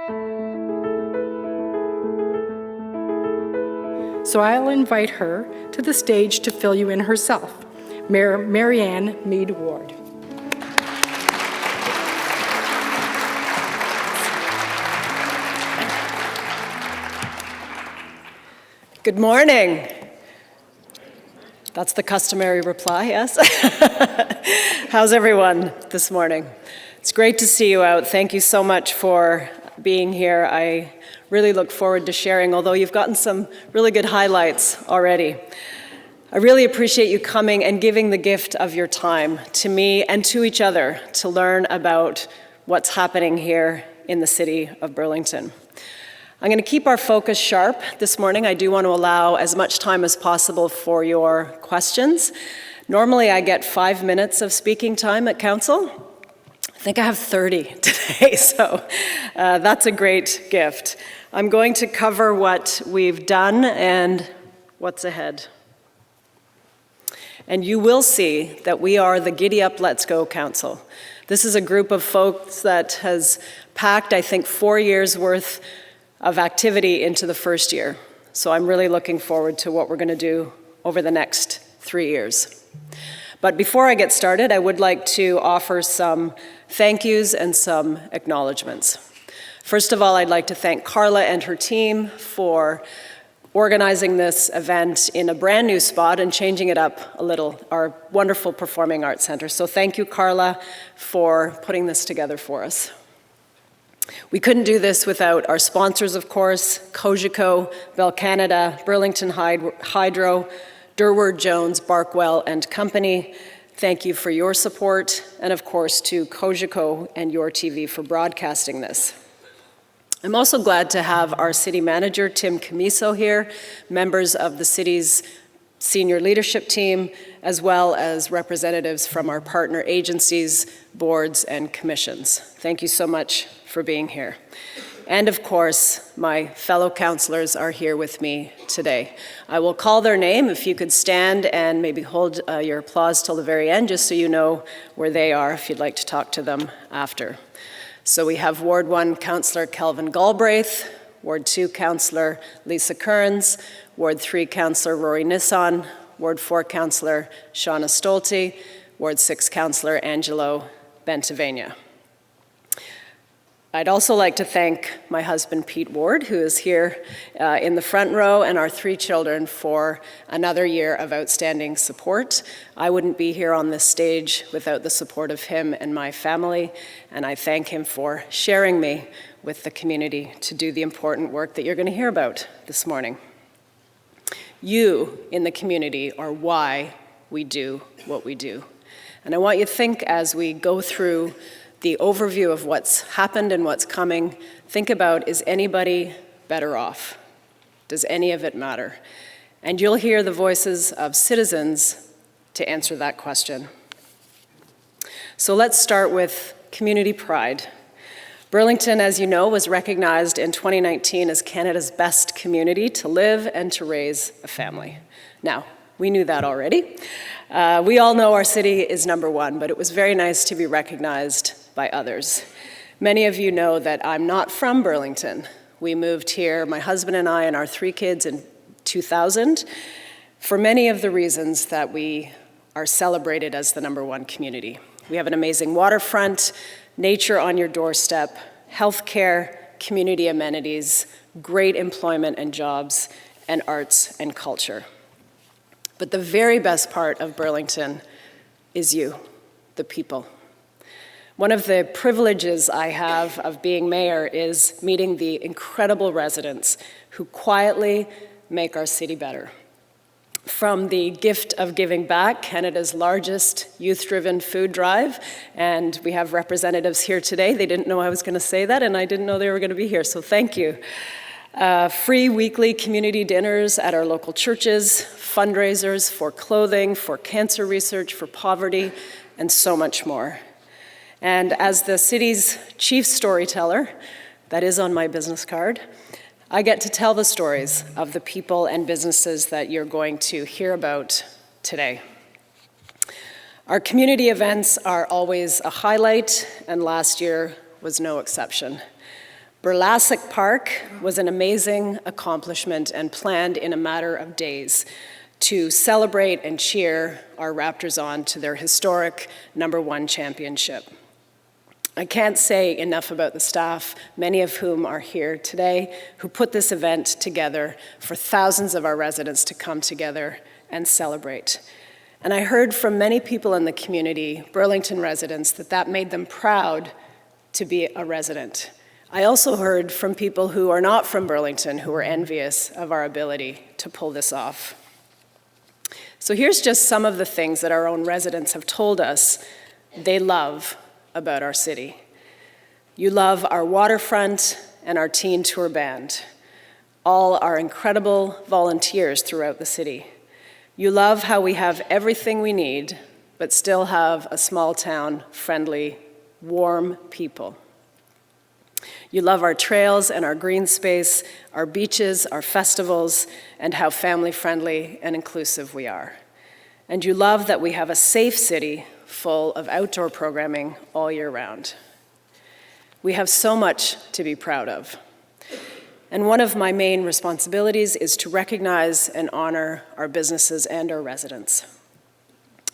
So I'll invite her to the stage to fill you in herself. Marianne Meed Ward. Good morning. That's the customary reply, yes? How's everyone this morning? It's great to see you out. Thank you so much for being here. I really look forward to sharing, although you've gotten some really good highlights already. I really appreciate you coming and giving the gift of your time to me and to each other to learn about what's happening here in the city of Burlington. I'm going to keep our focus sharp this morning. I do want to allow as much time as possible for your questions. Normally I get 5 minutes of speaking time at council. I think I have 30 today, so that's a great gift. I'm going to cover what we've done and what's ahead. And you will see that we are the Giddy Up, Let's Go Council. This is a group of folks that has packed, I think, 4 years worth of activity into the first year. So I'm really looking forward to what we're going to do over the next 3 years. But before I get started, I would like to offer some thank yous and some acknowledgments. First of all, I'd like to thank Carla and her team for organizing this event in a brand new spot and changing it up a little, our wonderful Performing Arts Center. So thank you, Carla, for putting this together for us. We couldn't do this without our sponsors, of course, Cogeco, Bell Canada, Burlington Hydro, Durward Jones, Barkwell and Company. Thank you for your support, and of course to Cogeco and Your TV for broadcasting this. I'm also glad to have our city manager, Tim Camiso, here, members of the city's senior leadership team, as well as representatives from our partner agencies, boards, and commissions. Thank you so much for being here. And of course, my fellow councillors are here with me today. I will call their name. If you could stand and maybe hold your applause till the very end, just so you know where they are if you'd like to talk to them after. So we have Ward 1 Councillor Kelvin Galbraith, Ward 2 Councillor Lisa Kearns, Ward 3 Councillor Rory Nissan, Ward 4 Councillor Shauna Stolte, Ward 6 Councillor Angelo Bentavenia. I'd also like to thank my husband, Pete Ward, who is here in the front row, and our 3 children for another year of outstanding support. I wouldn't be here on this stage without the support of him and my family, and I thank him for sharing me with the community to do the important work that you're going to hear about this morning. You in the community are why we do what we do. And I want you to think as we go through the overview of what's happened and what's coming, think about, is anybody better off? Does any of it matter? And you'll hear the voices of citizens to answer that question. So let's start with community pride. Burlington, as you know, was recognized in 2019 as Canada's best community to live and to raise a family. Now, we knew that already. We all know our city is #1, but it was very nice to be recognized by others. Many of you know that I'm not from Burlington. We moved here, my husband and I and our 3 kids, in 2000, for many of the reasons that we are celebrated as the #1 community. We have an amazing waterfront, nature on your doorstep, healthcare, community amenities, great employment and jobs, and arts and culture. But the very best part of Burlington is you, the people. One of the privileges I have of being mayor is meeting the incredible residents who quietly make our city better. From the gift of giving back, Canada's largest youth-driven food drive, and we have representatives here today. They didn't know I was going to say that, and I didn't know they were going to be here, so thank you. Free weekly community dinners at our local churches, fundraisers for clothing, for cancer research, for poverty, and so much more. And as the city's chief storyteller, that is on my business card, I get to tell the stories of the people and businesses that you're going to hear about today. Our community events are always a highlight, and last year was no exception. Burlasic Park was an amazing accomplishment and planned in a matter of days to celebrate and cheer our Raptors on to their historic #1 championship. I can't say enough about the staff, many of whom are here today, who put this event together for thousands of our residents to come together and celebrate. And I heard from many people in the community, Burlington residents, that made them proud to be a resident. I also heard from people who are not from Burlington who were envious of our ability to pull this off. So here's just some of the things that our own residents have told us they love about our city. You love our waterfront and our teen tour band, all our incredible volunteers throughout the city. You love how we have everything we need, but still have a small town, friendly, warm people. You love our trails and our green space, our beaches, our festivals, and how family-friendly and inclusive we are. And you love that we have a safe city full of outdoor programming all year round. We have so much to be proud of. And one of my main responsibilities is to recognize and honor our businesses and our residents.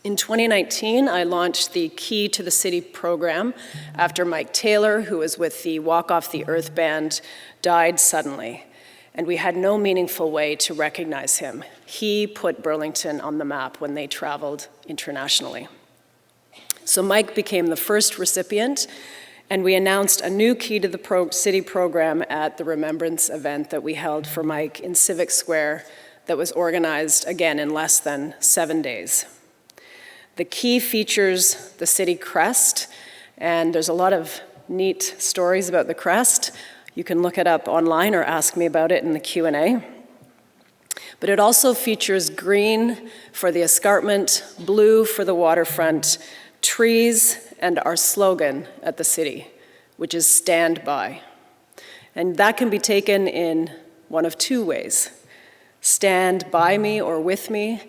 In 2019, I launched the Key to the City program after Mike Taylor, who was with the Walk Off the Earth band, died suddenly. And we had no meaningful way to recognize him. He put Burlington on the map when they traveled internationally. So Mike became the first recipient, and we announced a new Key to the City program at the Remembrance event that we held for Mike in Civic Square that was organized, again, in less than 7 days. The Key features the city crest, and there's a lot of neat stories about the crest. You can look it up online or ask me about it in the Q&A. But it also features green for the escarpment, blue for the waterfront, trees, and our slogan at the city, which is "Stand By." And that can be taken in one of two ways: stand by me or with me,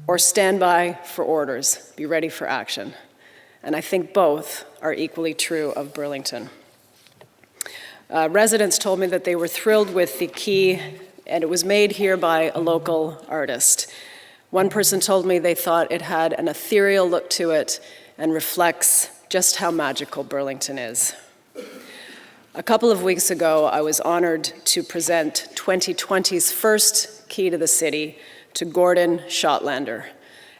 or stand by for orders, be ready for action. And I think both are equally true of Burlington. Residents told me that they were thrilled with the Key, and it was made here by a local artist. One person told me they thought it had an ethereal look to it and reflects just how magical Burlington is. A couple of weeks ago, I was honored to present 2020's first Key to the City to Gordon Schottlander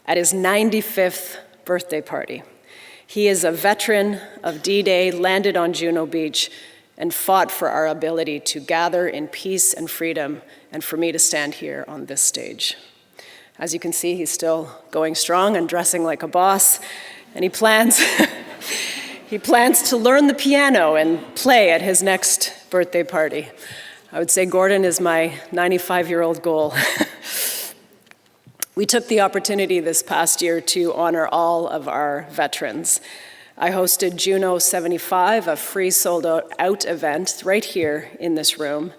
at his 95th birthday party. He is a veteran of D-Day, landed on Juno Beach, and fought for our ability to gather in peace and freedom, and for me to stand here on this stage. As you can see, he's still going strong and dressing like a boss, and he plans to learn the piano and play at his next birthday party. I would say Gordon is my 95-year-old goal. We took the opportunity this past year to honor all of our veterans. I hosted Juno 75, a free sold-out event right here in this room,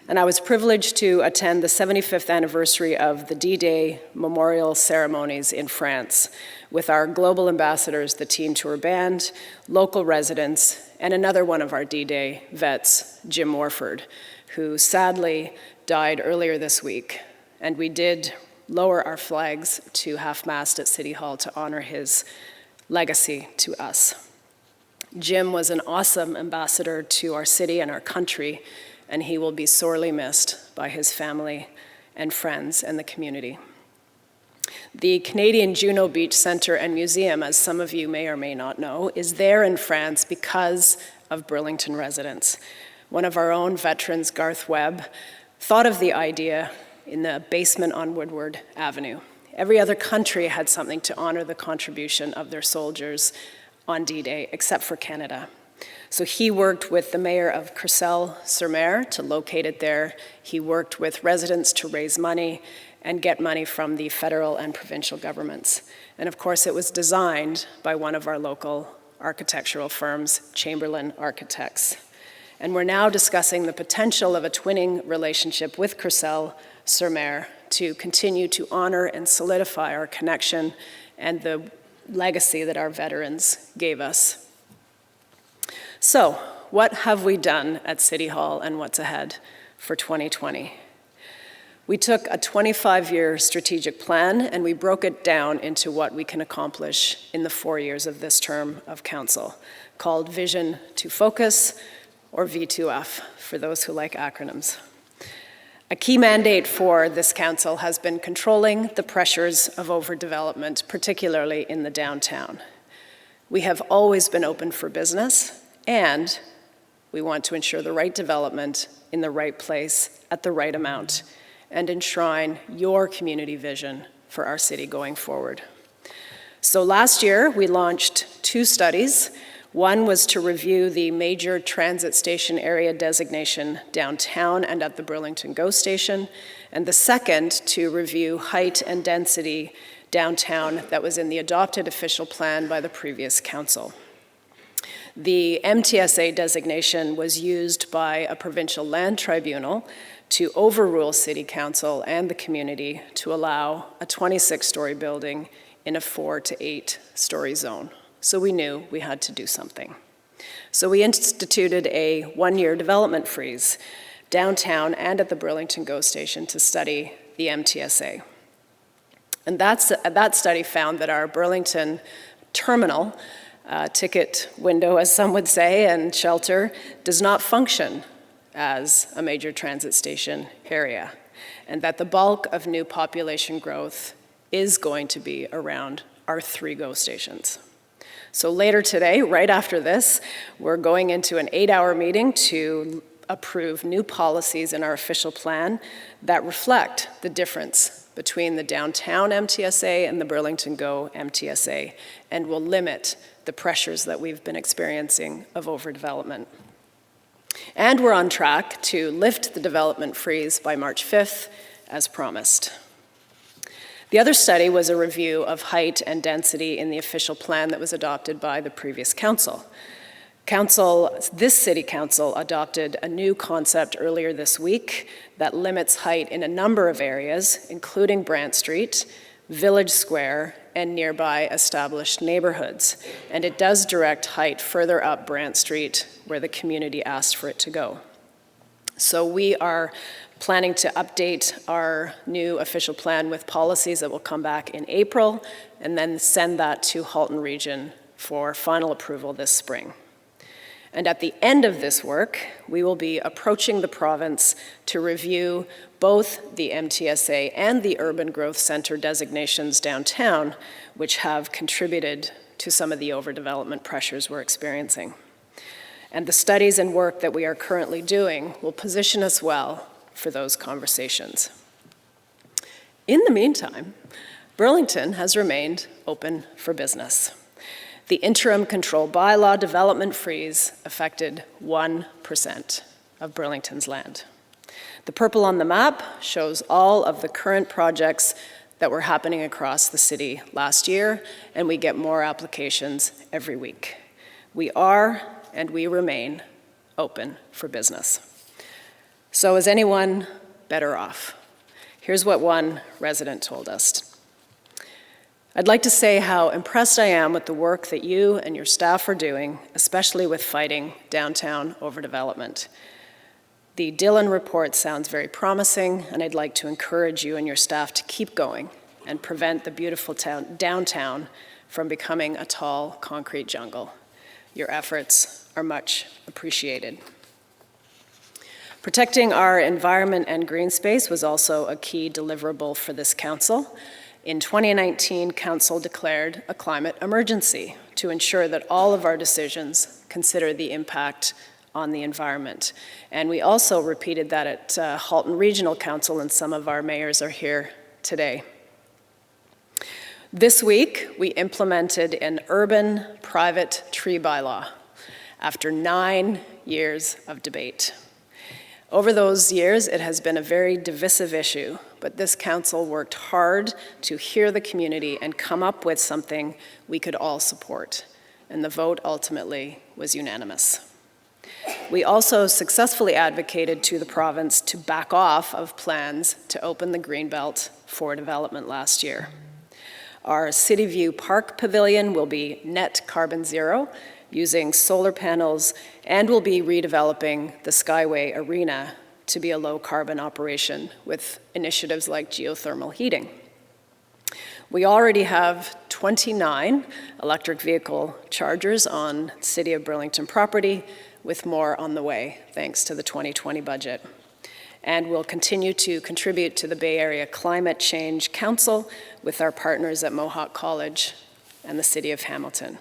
and I was privileged to attend the 75th anniversary of the D-Day memorial ceremonies in France with our global ambassadors, the Teen Tour Band, local residents, and another one of our D-Day vets, Jim Warford, who sadly died earlier this week. And we did lower our flags to half-mast at City Hall to honor his legacy to us. Jim was an awesome ambassador to our city and our country, and he will be sorely missed by his family and friends and the community. The Canadian Juno Beach Centre and Museum, as some of you may or may not know, is there in France because of Burlington residents. One of our own veterans, Garth Webb, thought of the idea in the basement on Woodward Avenue. Every other country had something to honor the contribution of their soldiers on D-Day, except for Canada. So he worked with the mayor of Courcelles-sur-Mer to locate it there. He worked with residents to raise money and get money from the federal and provincial governments. And of course, it was designed by one of our local architectural firms, Chamberlain Architects. And we're now discussing the potential of a twinning relationship with Courcelles-sur-Mer to continue to honor and solidify our connection and the legacy that our veterans gave us. So, what have we done at City Hall and what's ahead for 2020? We took a 25-year strategic plan and we broke it down into what we can accomplish in the 4 years of this term of council, called Vision to Focus, or V2F, for those who like acronyms. A key mandate for this council has been controlling the pressures of overdevelopment, particularly in the downtown. We have always been open for business, and we want to ensure the right development in the right place at the right amount, and enshrine your community vision for our city going forward. So last year, we launched 2 studies. One was to review the major transit station area designation downtown and at the Burlington GO station, and the second to review height and density downtown that was in the adopted official plan by the previous council. The MTSA designation was used by a provincial land tribunal to overrule City Council and the community to allow a 26-story building in a 4 to 8-story zone. So we knew we had to do something. So we instituted a 1-year development freeze downtown and at the Burlington GO station to study the MTSA. And that study found that our Burlington terminal, ticket window, as some would say, and shelter, does not function as a major transit station area, and that the bulk of new population growth is going to be around our 3 GO stations. So later today, right after this, we're going into an 8-hour meeting to approve new policies in our official plan that reflect the difference between the downtown MTSA and the Burlington GO MTSA, and will limit the pressures that we've been experiencing of overdevelopment. And we're on track to lift the development freeze by March 5th, as promised. The other study was a review of height and density in the official plan that was adopted by the previous council. This city council adopted a new concept earlier this week that limits height in a number of areas, including Brant Street, Village Square, and nearby established neighborhoods. And it does direct height further up Brant Street, where the community asked for it to go. So we are planning to update our new official plan with policies that will come back in April, and then send that to Halton Region for final approval this spring. And at the end of this work, we will be approaching the province to review both the MTSA and the Urban Growth Center designations downtown, which have contributed to some of the overdevelopment pressures we're experiencing. And the studies and work that we are currently doing will position us well for those conversations. In the meantime, Burlington has remained open for business. The interim control bylaw development freeze affected 1% of Burlington's land. The purple on the map shows all of the current projects that were happening across the city last year, and we get more applications every week. We are and we remain open for business. So is anyone better off? Here's what one resident told us. I'd like to say how impressed I am with the work that you and your staff are doing, especially with fighting downtown overdevelopment. The Dillon report sounds very promising, and I'd like to encourage you and your staff to keep going and prevent the beautiful downtown from becoming a tall concrete jungle. Your efforts are much appreciated. Protecting our environment and green space was also a key deliverable for this council. In 2019, council declared a climate emergency to ensure that all of our decisions consider the impact on the environment. And we also repeated that at Halton Regional Council, and some of our mayors are here today. This week, we implemented an urban private tree bylaw after 9 years of debate. Over those years, it has been a very divisive issue, but this council worked hard to hear the community and come up with something we could all support, and the vote ultimately was unanimous. We also successfully advocated to the province to back off of plans to open the Greenbelt for development last year. Our City View Park Pavilion will be net carbon zero, using solar panels, and will be redeveloping the Skyway Arena to be a low-carbon operation with initiatives like geothermal heating. We already have 29 electric vehicle chargers on City of Burlington property, with more on the way, thanks to the 2020 budget. And we'll continue to contribute to the Bay Area Climate Change Council with our partners at Mohawk College and the City of Hamilton.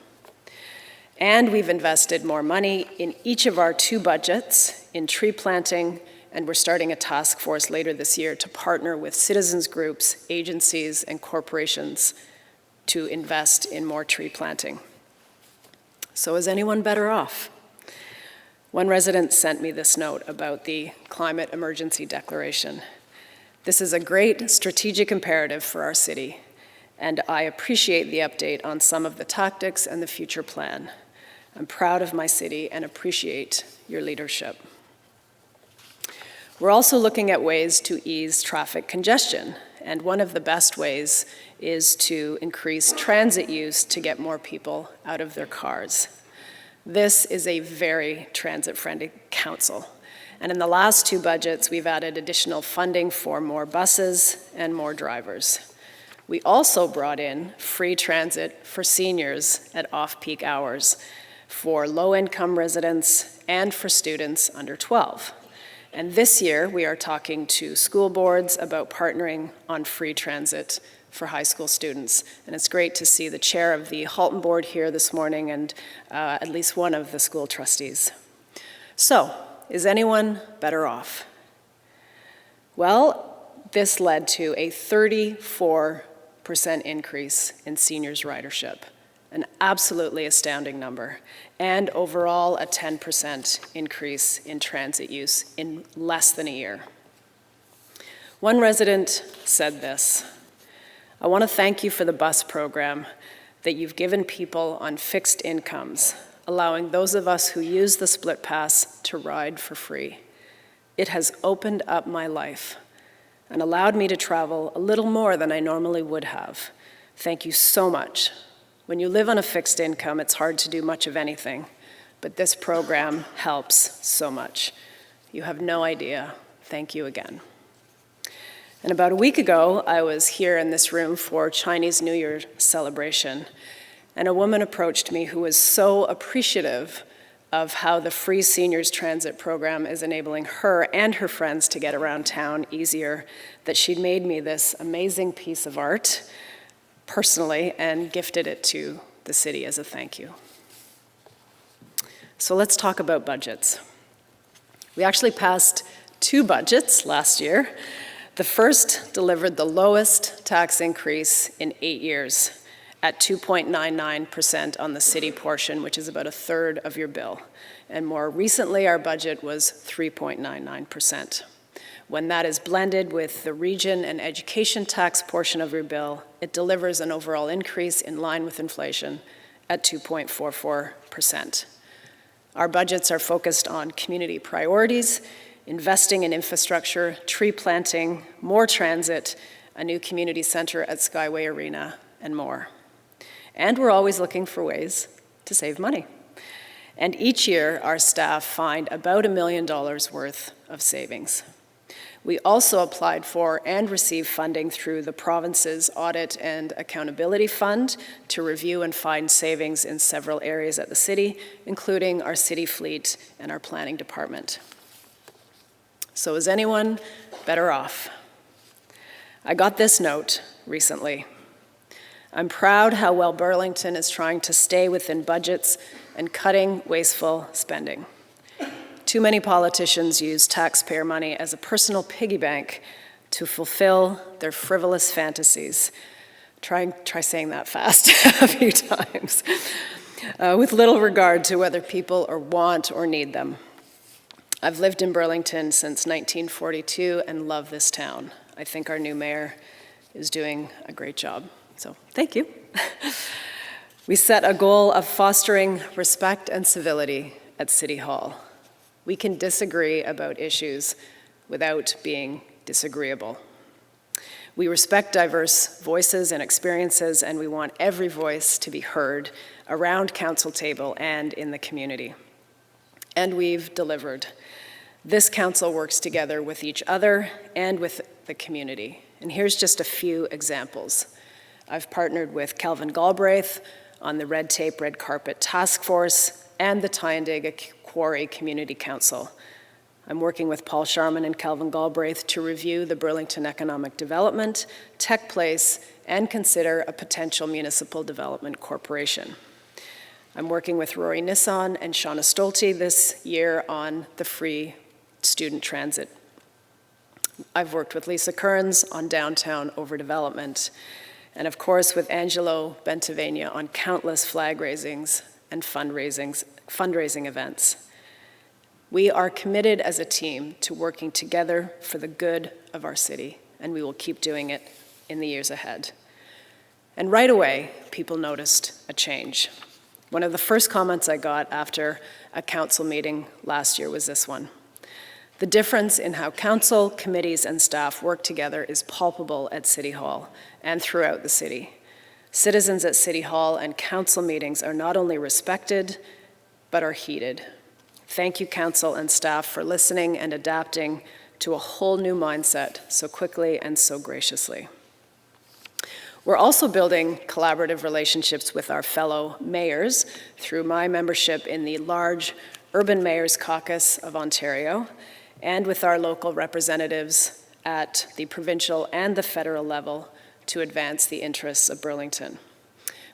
And we've invested more money in each of our 2 budgets in tree planting, and we're starting a task force later this year to partner with citizens groups, agencies, and corporations to invest in more tree planting. So is anyone better off? One resident sent me this note about the climate emergency declaration. This is a great strategic imperative for our city, and I appreciate the update on some of the tactics and the future plan. I'm proud of my city and appreciate your leadership. We're also looking at ways to ease traffic congestion, and one of the best ways is to increase transit use to get more people out of their cars. This is a very transit-friendly council, and in the last 2 budgets, we've added additional funding for more buses and more drivers. We also brought in free transit for seniors at off-peak hours, for low-income residents, and for students under 12. And this year, we are talking to school boards about partnering on free transit for high school students. And it's great to see the chair of the Halton board here this morning and at least one of the school trustees. So, is anyone better off? Well, this led to a 34% increase in seniors' ridership, an absolutely astounding number, and overall a 10% increase in transit use in less than a year. One resident said this: I want to thank you for the bus program that you've given people on fixed incomes, allowing those of us who use the split pass to ride for free. It has opened up my life and allowed me to travel a little more than I normally would have. Thank you so much. When you live on a fixed income, it's hard to do much of anything, but this program helps so much. You have no idea. Thank you again. And about a week ago, I was here in this room for Chinese New Year celebration, and a woman approached me who was so appreciative of how the free seniors transit program is enabling her and her friends to get around town easier, that she'd made me this amazing piece of art personally and gifted it to the city as a thank you. So let's talk about budgets. We actually passed 2 budgets last year. The first delivered the lowest tax increase in 8 years at 2.99% on the city portion, which is about a third of your bill. And more recently, our budget was 3.99%. When that is blended with the region and education tax portion of your bill, it delivers an overall increase in line with inflation at 2.44%. Our budgets are focused on community priorities, investing in infrastructure, tree planting, more transit, a new community center at Skyway Arena, and more. And we're always looking for ways to save money. And each year, our staff find about $1 million worth of savings. We also applied for and received funding through the province's Audit and Accountability Fund to review and find savings in several areas at the city, including our city fleet and our planning department. So is anyone better off? I got this note recently. I'm proud how well Burlington is trying to stay within budgets and cutting wasteful spending. Too many politicians use taxpayer money as a personal piggy bank to fulfill their frivolous fantasies. Try saying that fast a few times. With little regard to whether people want or need them. I've lived in Burlington since 1942 and love this town. I think our new mayor is doing a great job. So thank you. We set a goal of fostering respect and civility at City Hall. We can disagree about issues without being disagreeable. We respect diverse voices and experiences, and we want every voice to be heard around council table and in the community. And we've delivered. This council works together with each other and with the community. And here's just a few examples. I've partnered with Kelvin Galbraith on the Red Tape Red Carpet Task Force and the Tyendega Quarry Community Council. I'm working with Paul Sharman and Kelvin Galbraith to review the Burlington Economic Development, Tech Place, and consider a potential municipal development corporation. I'm working with Rory Nissan and Shauna Stolte this year on the free student transit. I've worked with Lisa Kearns on downtown overdevelopment, and of course with Angelo Bentavenia on countless flag raisings and fundraising events. We are committed as a team to working together for the good of our city, and we will keep doing it in the years ahead. And right away, people noticed a change. One of the first comments I got after a council meeting last year was this one. The difference in how council, committees, and staff work together is palpable at City Hall and throughout the city. Citizens at City Hall and council meetings are not only respected, but are heeded. Thank you, council and staff, for listening and adapting to a whole new mindset so quickly and so graciously. We're also building collaborative relationships with our fellow mayors through my membership in the large Urban Mayors Caucus of Ontario, and with our local representatives at the provincial and the federal level to advance the interests of Burlington.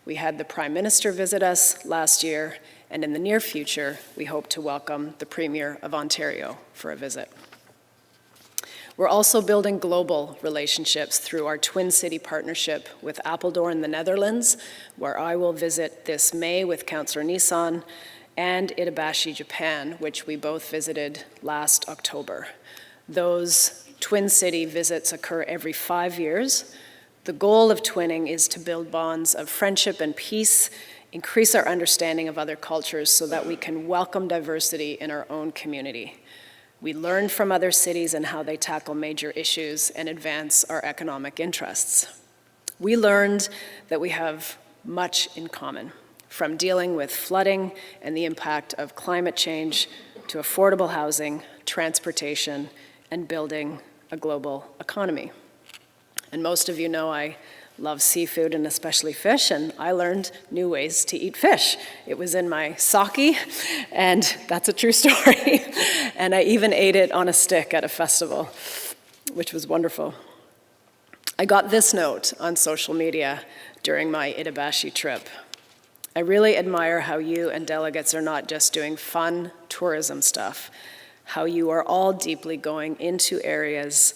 We had the Prime Minister visit us last year, and in the near future, we hope to welcome the Premier of Ontario for a visit. We're also building global relationships through our Twin City partnership with Apeldoorn in the Netherlands, where I will visit this May with Councillor Nissan, and Itabashi, Japan, which we both visited last October. Those Twin City visits occur every 5 years. The goal of twinning is to build bonds of friendship and peace, increase our understanding of other cultures so that we can welcome diversity in our own community. We learn from other cities and how they tackle major issues and advance our economic interests. We learned that we have much in common, from dealing with flooding and the impact of climate change to affordable housing, transportation, and building a global economy. And most of you know I love seafood and especially fish, and I learned new ways to eat fish. It was in my sake, and that's a true story. And I even ate it on a stick at a festival, which was wonderful. I got this note on social media during my Itabashi trip. I really admire how you and delegates are not just doing fun tourism stuff, how you are all deeply going into areas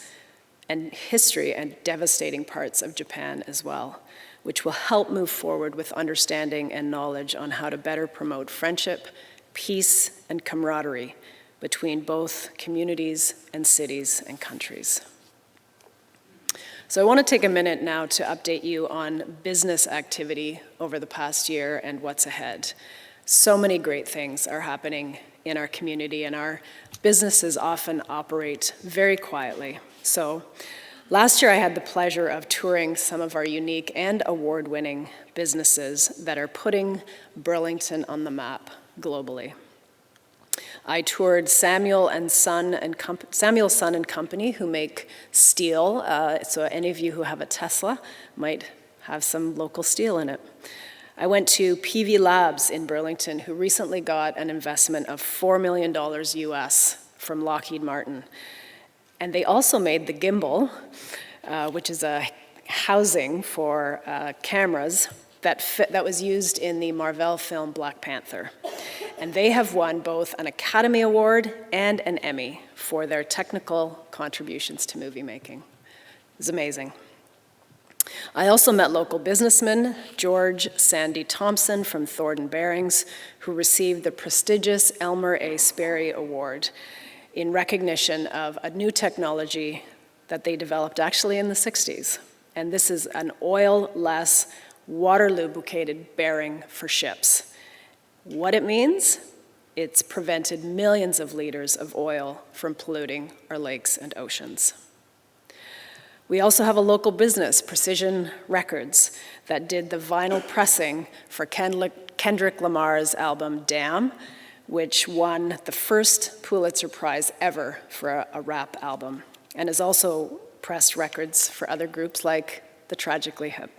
and history and devastating parts of Japan as well, which will help move forward with understanding and knowledge on how to better promote friendship, peace, and camaraderie between both communities and cities and countries. So I want to take a minute now to update you on business activity over the past year and what's ahead. So many great things are happening in our community, and our businesses often operate very quietly. So last year I had the pleasure of touring some of our unique and award-winning businesses that are putting Burlington on the map globally. I toured Samuel Son and Company, who make steel. So any of you who have a Tesla might have some local steel in it. I went to PV Labs in Burlington, who recently got an investment of $4 million US from Lockheed Martin. And they also made the gimbal, which is a housing for cameras that was used in the Marvel film Black Panther. And they have won both an Academy Award and an Emmy for their technical contributions to movie making. It's amazing. I also met local businessman George Sandy Thompson from Thornton Bearings, who received the prestigious Elmer A. Sperry Award in recognition of a new technology that they developed actually in the 60s. And this is an oil-less, water-lubricated bearing for ships. What it means? It's prevented millions of liters of oil from polluting our lakes and oceans. We also have a local business, Precision Records, that did the vinyl pressing for Kendrick Lamar's album Damn, which won the first Pulitzer Prize ever for a rap album, and has also pressed records for other groups like the Tragically Hip.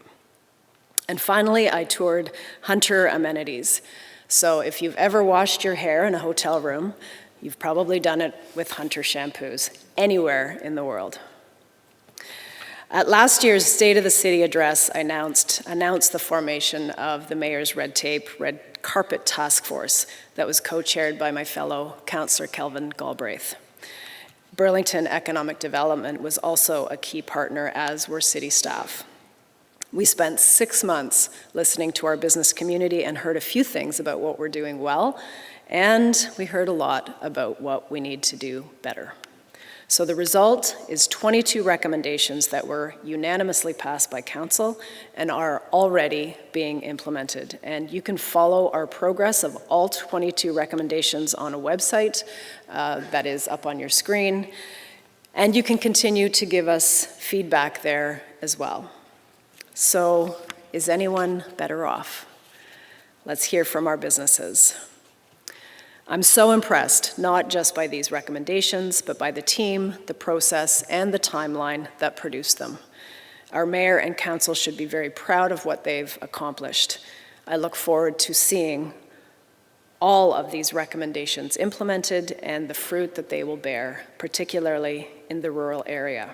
And finally, I toured Hunter Amenities. So if you've ever washed your hair in a hotel room, you've probably done it with Hunter shampoos anywhere in the world. At last year's State of the City address, I announced the formation of the Mayor's Red Carpet Task Force that was co-chaired by my fellow Councillor Kelvin Galbraith. Burlington Economic Development was also a key partner, as were city staff. We spent 6 months listening to our business community and heard a few things about what we're doing well, and we heard a lot about what we need to do better. So the result is 22 recommendations that were unanimously passed by Council and are already being implemented. And you can follow our progress of all 22 recommendations on a website that is up on your screen. And you can continue to give us feedback there as well. So is anyone better off? Let's hear from our businesses. I'm so impressed, not just by these recommendations, but by the team, the process, and the timeline that produced them. Our mayor and council should be very proud of what they've accomplished. I look forward to seeing all of these recommendations implemented and the fruit that they will bear, particularly in the rural area.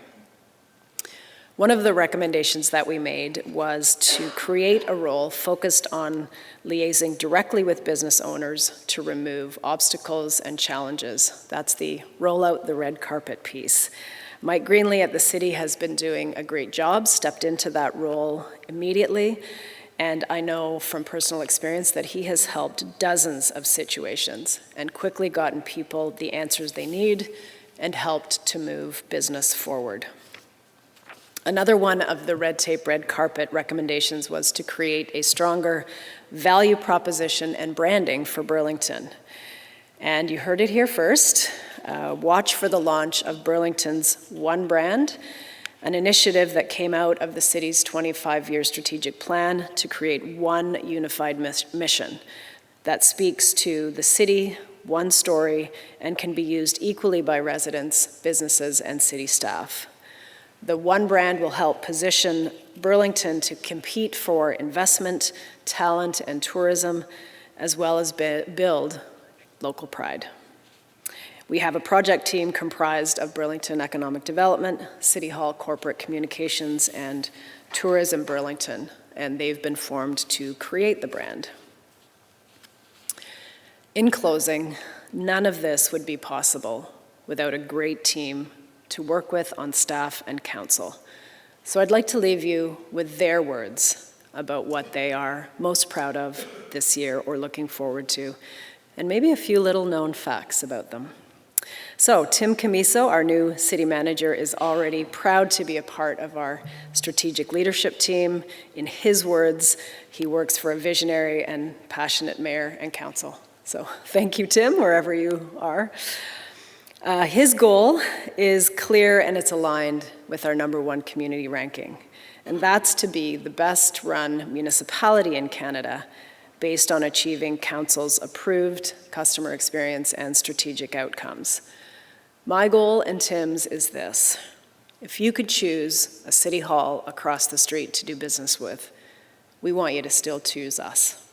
One of the recommendations that we made was to create a role focused on liaising directly with business owners to remove obstacles and challenges. That's the roll out the red carpet piece. Mike Greenlee at the city has been doing a great job, stepped into that role immediately, and I know from personal experience that he has helped dozens of situations and quickly gotten people the answers they need and helped to move business forward. Another one of the red carpet recommendations was to create a stronger value proposition and branding for Burlington. And you heard it here first. Watch for the launch of Burlington's One Brand, an initiative that came out of the city's 25-year strategic plan to create one unified mission that speaks to the city, one story, and can be used equally by residents, businesses, and city staff. The One Brand will help position Burlington to compete for investment, talent, and tourism, as well as build local pride. We have a project team comprised of Burlington Economic Development, City Hall Corporate Communications, and Tourism Burlington, and they've been formed to create the brand. In closing, none of this would be possible without a great team to work with on staff and council. So I'd like to leave you with their words about what they are most proud of this year or looking forward to, and maybe a few little known facts about them. So Tim Camiso, our new city manager, is already proud to be a part of our strategic leadership team. In his words, he works for a visionary and passionate mayor and council. So thank you, Tim, wherever you are. His goal is clear and it's aligned with our #1 community ranking, and that's to be the best run municipality in Canada based on achieving council's approved customer experience and strategic outcomes. My goal and Tim's is this: if you could choose a city hall across the street to do business with, we want you to still choose us.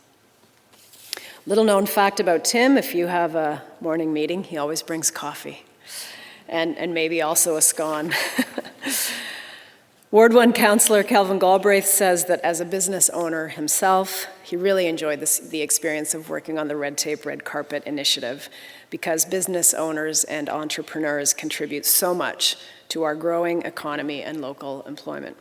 Little known fact about Tim, if you have a morning meeting, he always brings coffee and maybe also a scone. Ward 1 Councillor Kelvin Galbraith says that as a business owner himself, he really enjoyed the experience of working on the Red Carpet initiative because business owners and entrepreneurs contribute so much to our growing economy and local employment.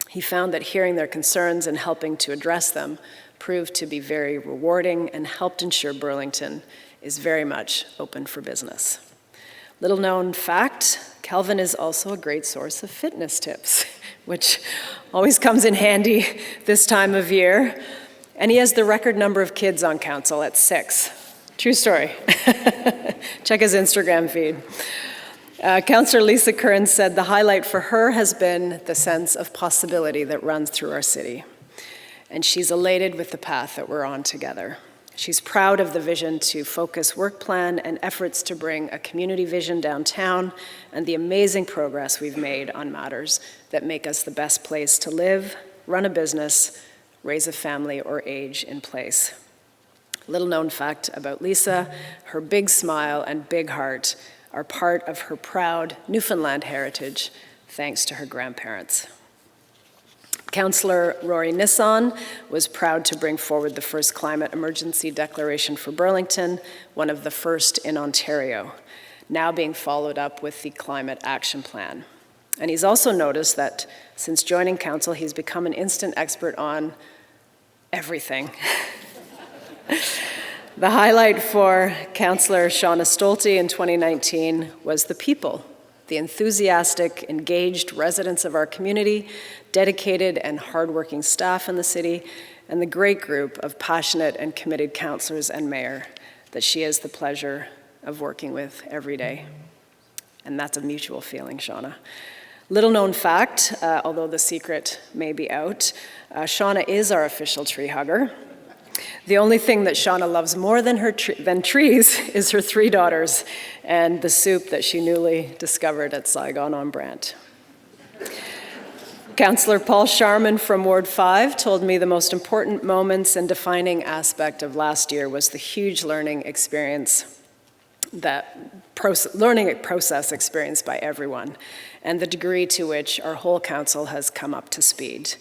He found that hearing their concerns and helping to address them proved to be very rewarding and helped ensure Burlington is very much open for business. Little known fact, Kelvin is also a great source of fitness tips, which always comes in handy this time of year. And he has the record number of kids on council at 6. True story. Check his Instagram feed. Councillor Lisa Curran said the highlight for her has been the sense of possibility that runs through our city. And she's elated with the path that we're on together. She's proud of the vision to focus work plan and efforts to bring a community vision downtown and the amazing progress we've made on matters that make us the best place to live, run a business, raise a family, or age in place. Little known fact about Lisa, her big smile and big heart are part of her proud Newfoundland heritage, thanks to her grandparents. Councillor Rory Nisson was proud to bring forward the first climate emergency declaration for Burlington, one of the first in Ontario, now being followed up with the Climate Action Plan. And he's also noticed that since joining council, he's become an instant expert on everything. The highlight for Councillor Shauna Stolte in 2019 was the people, the enthusiastic, engaged residents of our community, dedicated and hardworking staff in the city, and the great group of passionate and committed councillors and mayor that she has the pleasure of working with every day. And that's a mutual feeling, Shauna. Little known fact, although the secret may be out, Shauna is our official tree hugger. The only thing that Shauna loves more than trees is her 3 daughters and the soup that she newly discovered at Saigon-on-Brant. Councillor Paul Sharman from Ward 5 told me the most important moments and defining aspect of last year was the huge learning process experienced by everyone, and the degree to which our whole council has come up to speed.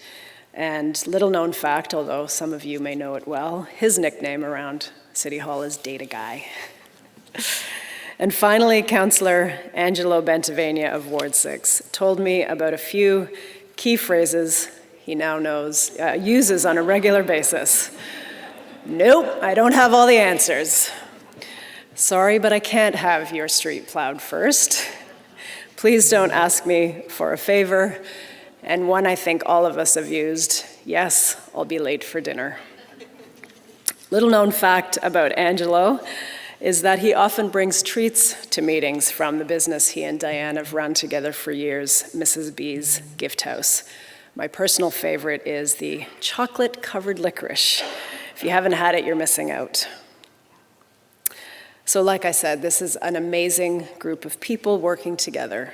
And little known fact, although some of you may know it well, his nickname around City Hall is Data Guy. And finally, Councillor Angelo Bentavenia of Ward 6 told me about a few key phrases he now uses on a regular basis. Nope, I don't have all the answers. Sorry, but I can't have your street plowed first. Please don't ask me for a favor. And one I think all of us have used, yes, I'll be late for dinner. Little known fact about Angelo is that he often brings treats to meetings from the business he and Diane have run together for years, Mrs. B's Gift House. My personal favorite is the chocolate-covered licorice. If you haven't had it, you're missing out. So like I said, this is an amazing group of people working together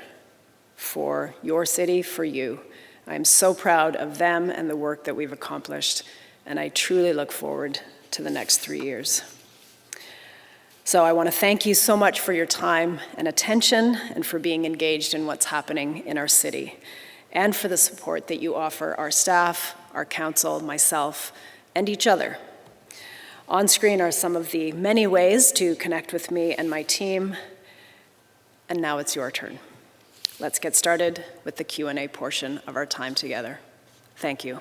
for your city, for you. I'm so proud of them and the work that we've accomplished, and I truly look forward to the next 3 years. So I want to thank you so much for your time and attention and for being engaged in what's happening in our city, and for the support that you offer our staff, our council, myself, and each other. On screen are some of the many ways to connect with me and my team, and now it's your turn. Let's get started with the Q&A portion of our time together. Thank you.